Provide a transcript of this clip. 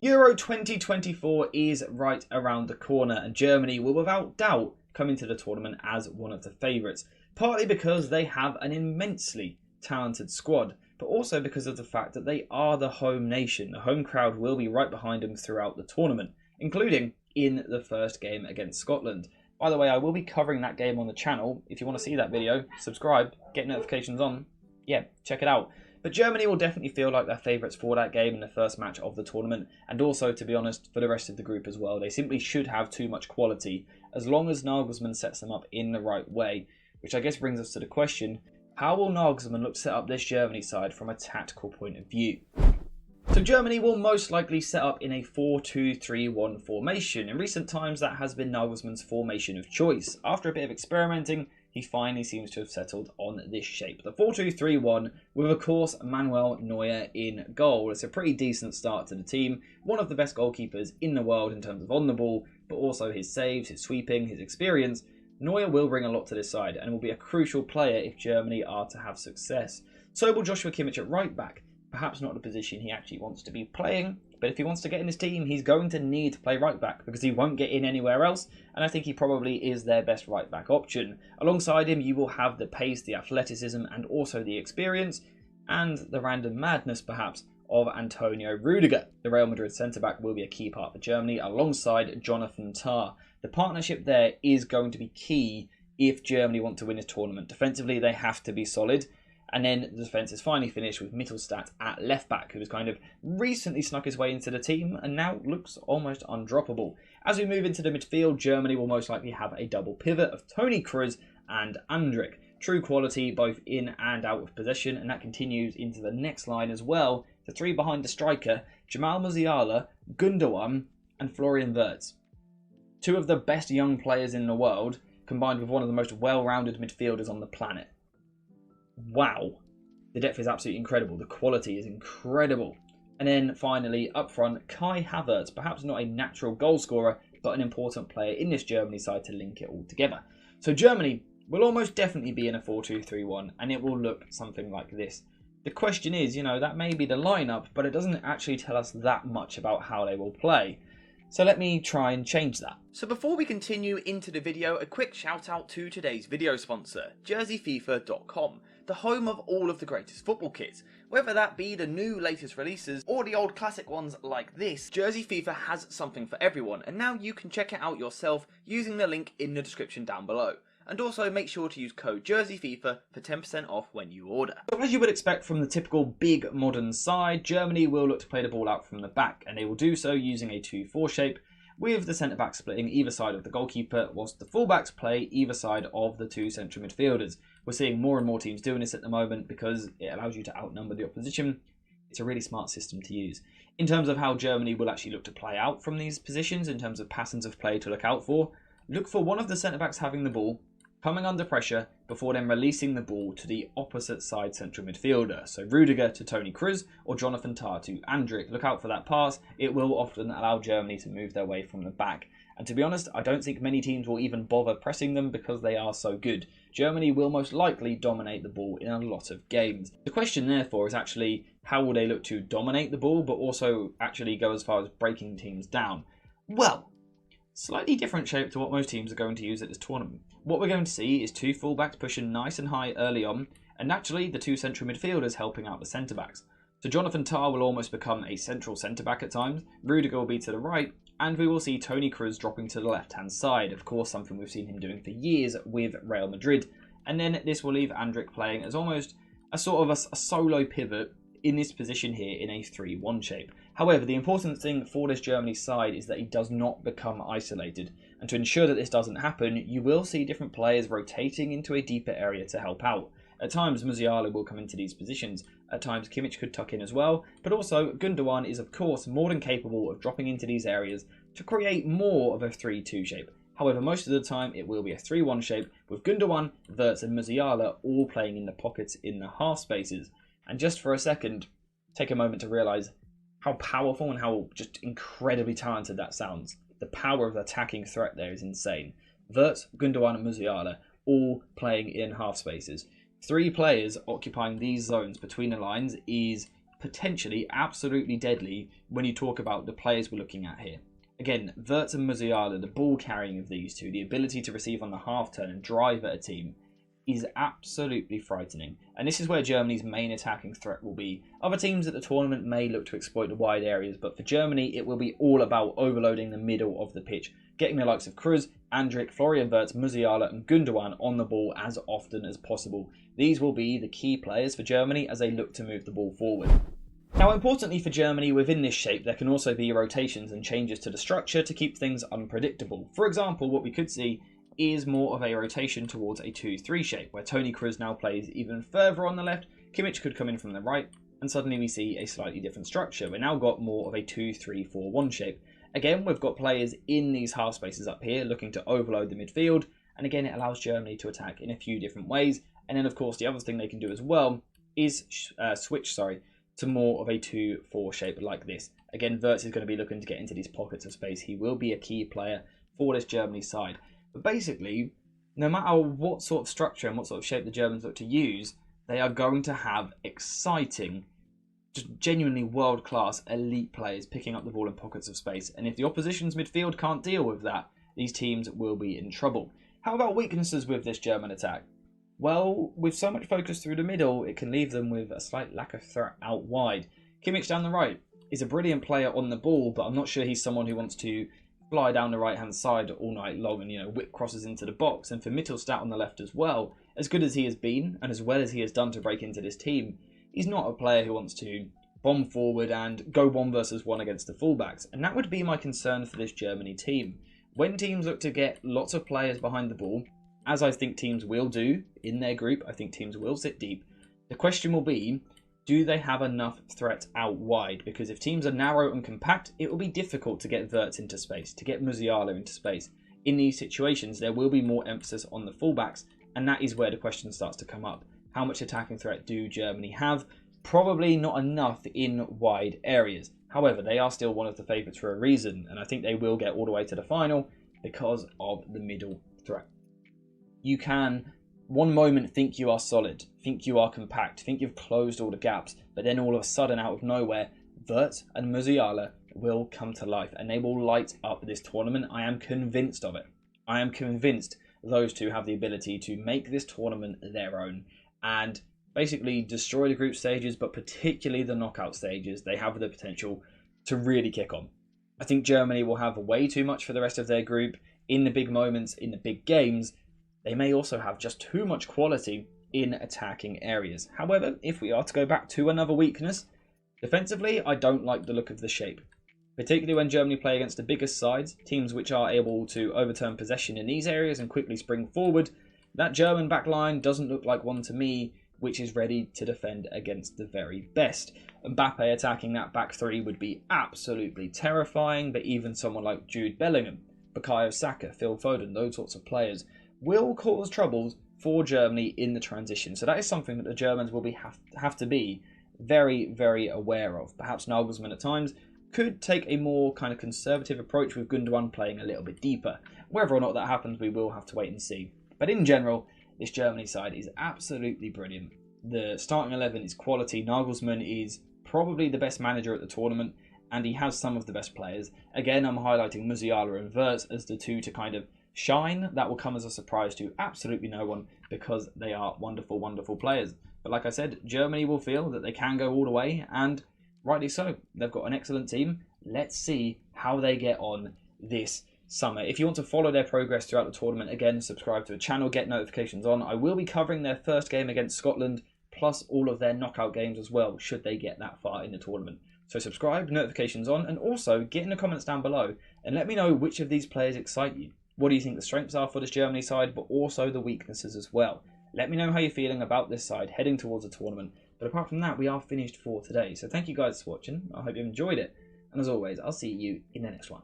Euro 2024 is right around the corner, and Germany will without doubt come into the tournament as one of the favourites, partly because they have an immensely talented squad, but also because of the fact that they are the home nation. The home crowd will be right behind them throughout the tournament, including in the first game against Scotland. By the way, I will be covering that game on the channel. If you want to see that video, subscribe, get notifications on. Yeah, check it out. But Germany will definitely feel like they're favourites for that game in the first match of the tournament, and also, to be honest, for the rest of the group as well. They simply should have too much quality, as long as Nagelsmann sets them up in the right way. Which I guess brings us to the question, how will Nagelsmann look to set up this Germany side from a tactical point of view? So Germany will most likely set up in a 4-2-3-1 formation. In recent times, that has been Nagelsmann's formation of choice. After a bit of experimenting, he finally seems to have settled on this shape. The 4-2-3-1 with, of course, Manuel Neuer in goal. It's a pretty decent start to the team. One of the best goalkeepers in the world in terms of on the ball, but also his saves, his sweeping, his experience. Neuer will bring a lot to this side and will be a crucial player if Germany are to have success. So will Joshua Kimmich at right back. Perhaps not the position he actually wants to be playing, but if he wants to get in his team, he's going to need to play right back because he won't get in anywhere else, and I think he probably is their best right back option. Alongside him, you will have the pace, the athleticism, and also the experience, and the random madness, perhaps, of Antonio Rudiger. The Real Madrid centre-back will be a key part for Germany, alongside Jonathan Tah. The partnership there is going to be key if Germany want to win this tournament. Defensively, they have to be solid. And then the defence is finally finished with Mittelstadt at left back, who has kind of recently snuck his way into the team and now looks almost undroppable. As we move into the midfield, Germany will most likely have a double pivot of Toni Kroos and Andrich. True quality both in and out of possession, and that continues into the next line as well. The three behind the striker, Jamal Musiala, Gundogan and Florian Wirtz. Two of the best young players in the world, combined with one of the most well-rounded midfielders on the planet. Wow, the depth is absolutely incredible. The quality is incredible. And then finally, up front, Kai Havertz, perhaps not a natural goal scorer, but an important player in this Germany side to link it all together. So Germany will almost definitely be in a 4-2-3-1, and it will look something like this. The question is, that may be the lineup, but it doesn't actually tell us that much about how they will play. So let me try and change that. So before we continue into the video, a quick shout out to today's video sponsor, JerseyFifa.com, the home of all of the greatest football kits. Whether that be the new latest releases or the old classic ones like this, Jersey FIFA has something for everyone, and now you can check it out yourself using the link in the description down below. And also make sure to use code JerseyFIFA for 10% off when you order. So as you would expect from the typical big modern side, Germany will look to play the ball out from the back, and they will do so using a 2-4 shape, with the centre-backs splitting either side of the goalkeeper, whilst the full-backs play either side of the two central midfielders. We're seeing more and more teams doing this at the moment because it allows you to outnumber the opposition. It's a really smart system to use. In terms of how Germany will actually look to play out from these positions, in terms of patterns of play to look out for, look for one of the centre-backs having the ball, coming under pressure before then releasing the ball to the opposite side central midfielder. So Rudiger to Toni Kroos or Jonathan Tah to Andrich. Look out for that pass. It will often allow Germany to move their way from the back. And to be honest, I don't think many teams will even bother pressing them because they are so good. Germany will most likely dominate the ball in a lot of games. The question therefore is actually how will they look to dominate the ball but also actually go as far as breaking teams down? Well, slightly different shape to what most teams are going to use at this tournament. What we're going to see is two fullbacks pushing nice and high early on, and naturally the two central midfielders helping out the centre-backs. So Jonathan Tah will almost become a central centre-back at times, Rudiger will be to the right, and we will see Toni Kroos dropping to the left-hand side. Of course, something we've seen him doing for years with Real Madrid. And then this will leave Andrich playing as almost a sort of a solo pivot in this position here in a 3-1 shape. However, the important thing for this Germany side is that he does not become isolated. And to ensure that this doesn't happen, you will see different players rotating into a deeper area to help out. At times, Musiala will come into these positions. At times, Kimmich could tuck in as well. But also, Gundogan is of course more than capable of dropping into these areas to create more of a 3-2 shape. However, most of the time, it will be a 3-1 shape with Gundogan, Wirtz and Musiala all playing in the pockets in the half spaces. And just for a second, take a moment to realise how powerful and how just incredibly talented that sounds. The power of the attacking threat there is insane. Wirtz, Gundogan and Musiala all playing in half spaces. Three players occupying these zones between the lines is potentially absolutely deadly when you talk about the players we're looking at here. Again, Wirtz and Musiala, the ball carrying of these two, the ability to receive on the half turn and drive at a team is absolutely frightening. And this is where Germany's main attacking threat will be. Other teams at the tournament may look to exploit the wide areas, but for Germany, it will be all about overloading the middle of the pitch, getting the likes of Kroos, Andrić, Florian Wirtz, Musiala and Gundogan on the ball as often as possible. These will be the key players for Germany as they look to move the ball forward. Now, importantly for Germany, within this shape, there can also be rotations and changes to the structure to keep things unpredictable. For example, what we could see is more of a rotation towards a 2-3 shape, where Toni Kroos now plays even further on the left, Kimmich could come in from the right, and suddenly we see a slightly different structure. We've now got more of a 2-3-4-1 shape. Again, we've got players in these half spaces up here looking to overload the midfield, and again, it allows Germany to attack in a few different ways. And then, of course, the other thing they can do as well is switch to more of a 2-4 shape like this. Again, Wirtz is going to be looking to get into these pockets of space. He will be a key player for this Germany side. But basically, no matter what sort of structure and what sort of shape the Germans look to use, they are going to have exciting, just genuinely world-class elite players picking up the ball in pockets of space. And if the opposition's midfield can't deal with that, these teams will be in trouble. How about weaknesses with this German attack? Well, with so much focus through the middle, it can leave them with a slight lack of threat out wide. Kimmich down the right is a brilliant player on the ball, but I'm not sure he's someone who wants to fly down the right-hand side all night long and, whip crosses into the box. And for Mittelstadt on the left as well, as good as he has been and as well as he has done to break into this team, he's not a player who wants to bomb forward and go 1-versus-1 against the fullbacks. And that would be my concern for this Germany team. When teams look to get lots of players behind the ball, as I think teams will do in their group, I think teams will sit deep. The question will be, do they have enough threat out wide? Because if teams are narrow and compact, it will be difficult to get Wirtz into space, to get Musiala into space. In these situations, there will be more emphasis on the fullbacks, and that is where the question starts to come up. How much attacking threat do Germany have? Probably not enough in wide areas. However, they are still one of the favourites for a reason, and I think they will get all the way to the final because of the middle threat. You can, one moment, think you are solid, think you are compact, think you've closed all the gaps, but then all of a sudden, out of nowhere, Wirtz and Musiala will come to life and they will light up this tournament. I am convinced of it. I am convinced those two have the ability to make this tournament their own and basically destroy the group stages, but particularly the knockout stages. They have the potential to really kick on. I think Germany will have way too much for the rest of their group in the big moments, in the big games. They may also have just too much quality in attacking areas. However, if we are to go back to another weakness, defensively, I don't like the look of the shape. Particularly when Germany play against the biggest sides, teams which are able to overturn possession in these areas and quickly spring forward. That German backline doesn't look like one to me which is ready to defend against the very best. Mbappe attacking that back three would be absolutely terrifying, but even someone like Jude Bellingham, Bukayo Saka, Phil Foden, those sorts of players will cause troubles for Germany in the transition. So that is something that the Germans will have to be very, very aware of. Perhaps Nagelsmann at times could take a more kind of conservative approach with Gundogan playing a little bit deeper. Whether or not that happens, we will have to wait and see. But in general, this Germany side is absolutely brilliant. The starting 11 is quality. Nagelsmann is probably the best manager at the tournament, and he has some of the best players. Again, I'm highlighting Musiala and Wirtz as the two to kind of shine. That will come as a surprise to absolutely no one because they are wonderful, wonderful players. But like I said, Germany will feel that they can go all the way, and rightly so. They've got an excellent team. Let's see how they get on this summer. If you want to follow their progress throughout the tournament, again, subscribe to the channel, get notifications on. I will be covering their first game against Scotland, plus all of their knockout games as well, should they get that far in the tournament. So subscribe, notifications on, and also get in the comments down below and let me know which of these players excite you. What do you think the strengths are for this Germany side, but also the weaknesses as well? Let me know how you're feeling about this side heading towards the tournament. But apart from that, we are finished for today. So thank you guys for watching. I hope you enjoyed it. And as always, I'll see you in the next one.